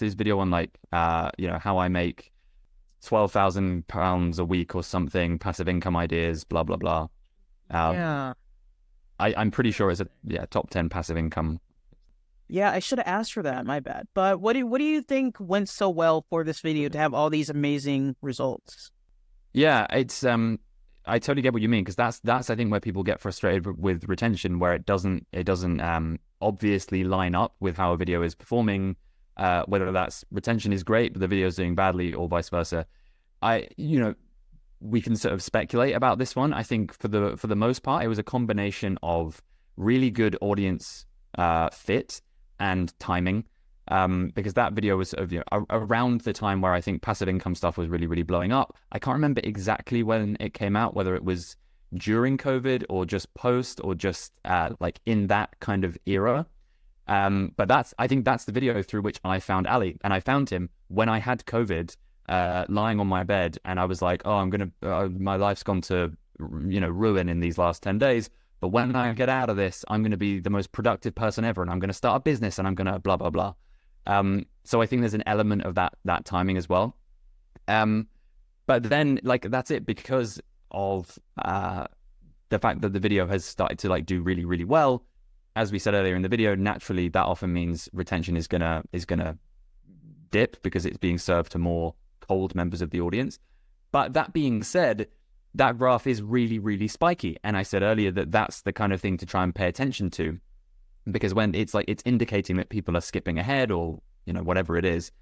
his video on like, how I make £12,000 a week or something, passive income ideas, blah, blah, blah. I'm pretty sure it's a top 10 passive income. Yeah, I should have asked for that. My bad. But what do you think went so well for this video to have all these amazing results? Yeah, it's I totally get what you mean, because that's I think where people get frustrated with retention, where it doesn't obviously line up with how a video is performing. Whether that's retention is great, but the video is doing badly, or vice versa. We can sort of speculate about this one. I think for the most part, it was a combination of really good audience fit and timing, because that video was sort of around the time where I think passive income stuff was really, really blowing up. I can't remember exactly when it came out, whether it was during COVID or just post, or just like in that kind of era. But I think that's the video through which I found Ali, and I found him when I had COVID. lying on my bed, and I was like, oh, my life's gone to, ruin in these last 10 days. But when I get out of this, I'm going to be the most productive person ever, and I'm going to start a business, and I'm going to blah, blah, blah. So I think there's an element of that timing as well. But then, like, that's it, because of the fact that the video has started to like do really, really well. As we said earlier in the video, naturally that often means retention is gonna dip because it's being served to more cold members of the audience. But that being said, that graph is really, really spiky. And I said earlier that that's the kind of thing to try and pay attention to, because when it's indicating that people are skipping ahead or, whatever it is.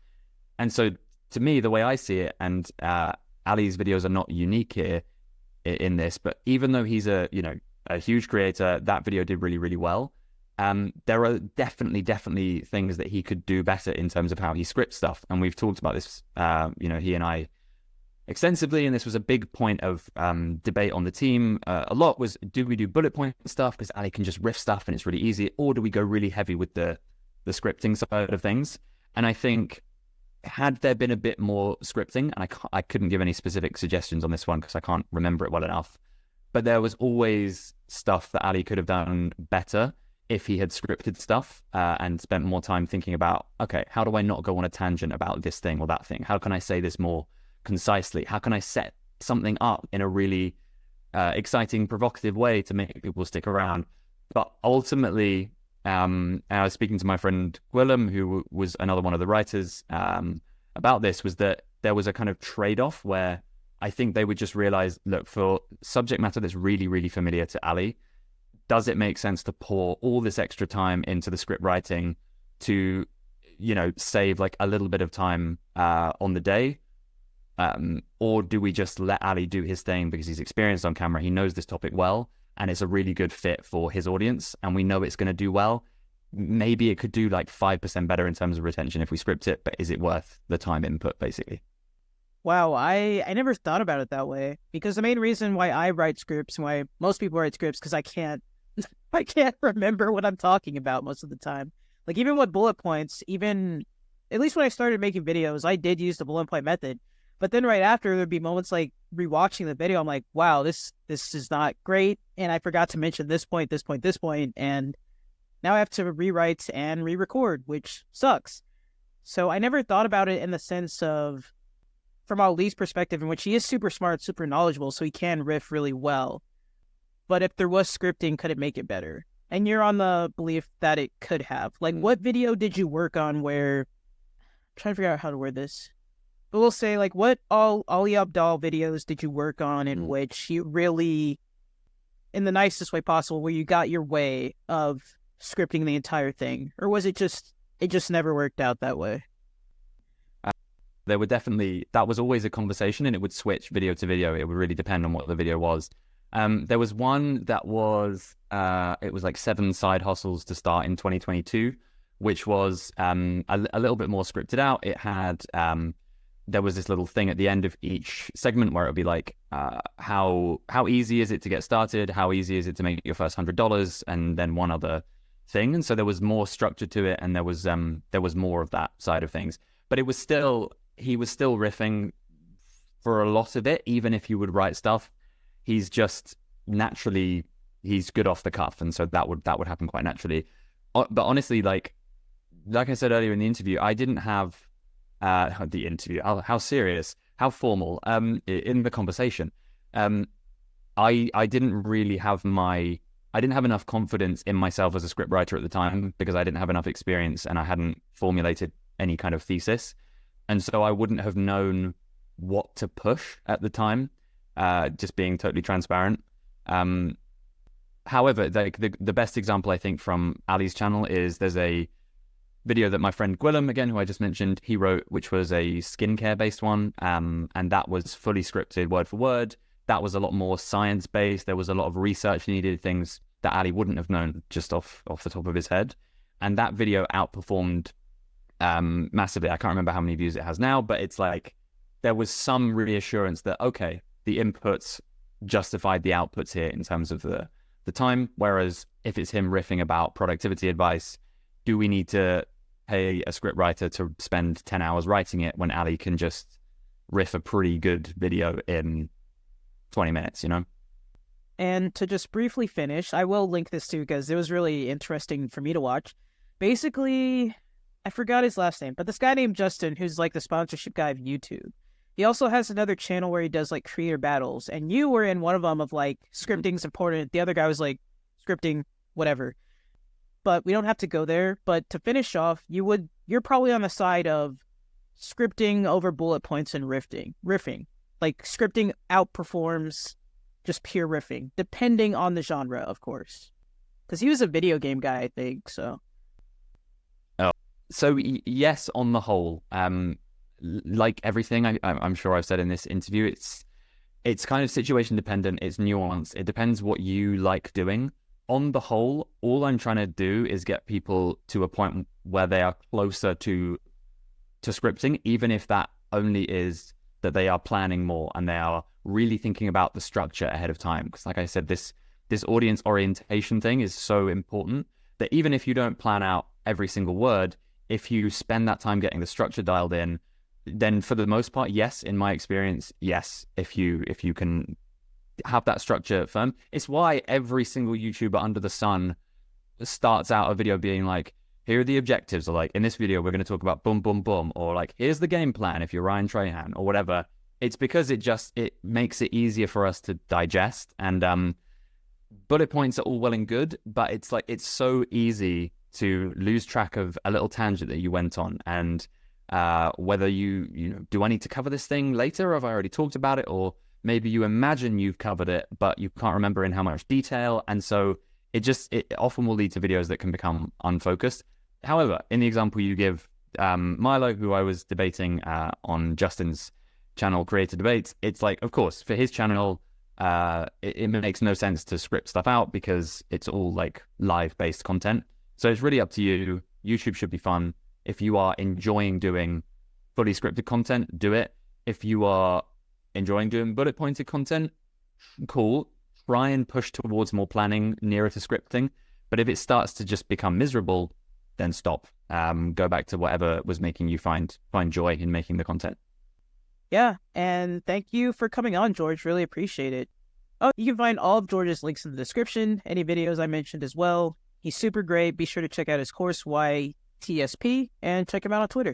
And so to me, the way I see it, and Ali's videos are not unique here in this, but even though he's a huge creator, that video did really, really well. There are definitely things that he could do better in terms of how he scripts stuff. And we've talked about this, he and I extensively, and this was a big point of debate on the team a lot, was, do we do bullet point stuff because Ali can just riff stuff and it's really easy, or do we go really heavy with the scripting side of things? And I think, had there been a bit more scripting, and I couldn't give any specific suggestions on this one because I can't remember it well enough, but there was always stuff that Ali could have done better if he had scripted stuff and spent more time thinking about, okay, how do I not go on a tangent about this thing or that thing? How can I say this more concisely? How can I set something up in a really exciting, provocative way to make people stick around? But ultimately, I was speaking to my friend Gwilym, who was another one of the writers, about this, was that there was a kind of trade-off where I think they would just realize, look, for subject matter that's really, really familiar to Ali, does it make sense to pour all this extra time into the script writing to, save like a little bit of time on the day? Or do we just let Ali do his thing because he's experienced on camera, he knows this topic well, and it's a really good fit for his audience, and we know it's going to do well? Maybe it could do like 5% better in terms of retention if we script it, but is it worth the time input, basically? Wow, I never thought about it that way, because the main reason why I write scripts and why most people write scripts, because I can't remember what I'm talking about most of the time. Like, even with bullet points, even at least when I started making videos, I did use the bullet point method. But then right after, there'd be moments like rewatching the video, I'm like, wow, this is not great, and I forgot to mention this point, and now I have to rewrite and re-record, which sucks. So I never thought about it in the sense of, from Ali's perspective, in which he is super smart, super knowledgeable, so he can riff really well. But if there was scripting, could it make it better? And you're on the belief that it could have. Like, what video did you work on where... I'm trying to figure out how to word this. But we'll say, like, what Ali Abdaal videos did you work on in which you really, in the nicest way possible, where you got your way of scripting the entire thing? Or was it just never worked out that way? There were definitely, that was always a conversation, and it would switch video to video. It would really depend on what the video was. There was one that was, it was like 7 side hustles to start in 2022, which was a little bit more scripted out. It had, there was this little thing at the end of each segment where it would be like, how easy is it to get started? How easy is it to make your first $100? And then one other thing. And so there was more structure to it, and there was more of that side of things. But it was still, he was still riffing for a lot of it, even if you would write stuff. He's just naturally, he's good off the cuff, and so that would happen quite naturally. But honestly, like I said earlier in the interview, I didn't have the interview. How serious, how formal in the conversation. I didn't really have I didn't have enough confidence in myself as a scriptwriter at the time, because I didn't have enough experience and I hadn't formulated any kind of thesis, and so I wouldn't have known what to push at the time. Just being totally transparent. However, the best example I think from Ali's channel is, there's a video that my friend Gwilym, again, who I just mentioned, he wrote, which was a skincare based one, and that was fully scripted word for word. That was a lot more science based. There was a lot of research needed, things that Ali wouldn't have known just off the top of his head, and that video outperformed massively. I can't remember how many views it has now, but it's like there was some reassurance that, okay, the inputs justified the outputs here in terms of the time. Whereas if it's him riffing about productivity advice, do we need to pay a scriptwriter to spend 10 hours writing it when Ali can just riff a pretty good video in 20 minutes, you know? And to just briefly finish, I will link this too because it was really interesting for me to watch. Basically, I forgot his last name, but this guy named Justin, who's like the sponsorship guy of YouTube, he also has another channel where he does like creator battles, and you were in one of them of like scripting's important. The other guy was like scripting, whatever. But we don't have to go there. But to finish off, you're probably on the side of scripting over bullet points and riffing. Like scripting outperforms just pure riffing, depending on the genre, of course. Because he was a video game guy, I think, so. So yes, on the whole, like everything I'm sure I've said in this interview, it's kind of situation dependent, it's nuanced, it depends what you like doing. On the whole, all I'm trying to do is get people to a point where they are closer to scripting, even if that only is that they are planning more and they are really thinking about the structure ahead of time. Because like I said, this audience orientation thing is so important that even if you don't plan out every single word, if you spend that time getting the structure dialed in, then for the most part, yes, in my experience, yes, if you can have that structure firm. It's why every single YouTuber under the sun starts out a video being like, here are the objectives, or like, in this video, we're going to talk about boom, boom, boom, or like, here's the game plan if you're Ryan Trahan, or whatever. It's because it makes it easier for us to digest, and bullet points are all well and good, but it's like, it's so easy to lose track of a little tangent that you went on, and whether you know, do I need to cover this thing later, or have I already talked about it, or maybe you imagine you've covered it, but you can't remember in how much detail. And so it often will lead to videos that can become unfocused. However, in the example you give, Milo, who I was debating on Justin's channel, Creator Debates, it's like, of course, for his channel, it makes no sense to script stuff out because it's all like live-based content. So it's really up to you. YouTube should be fun. If you are enjoying doing fully scripted content, do it. If you are enjoying doing bullet pointed content, cool. Try and push towards more planning nearer to scripting. But if it starts to just become miserable, then stop. Go back to whatever was making you find joy in making the content. Yeah, and thank you for coming on, George. Really appreciate it. Oh, you can find all of George's links in the description, any videos I mentioned as well. He's super great. Be sure to check out his course, YTSP, and check him out on Twitter.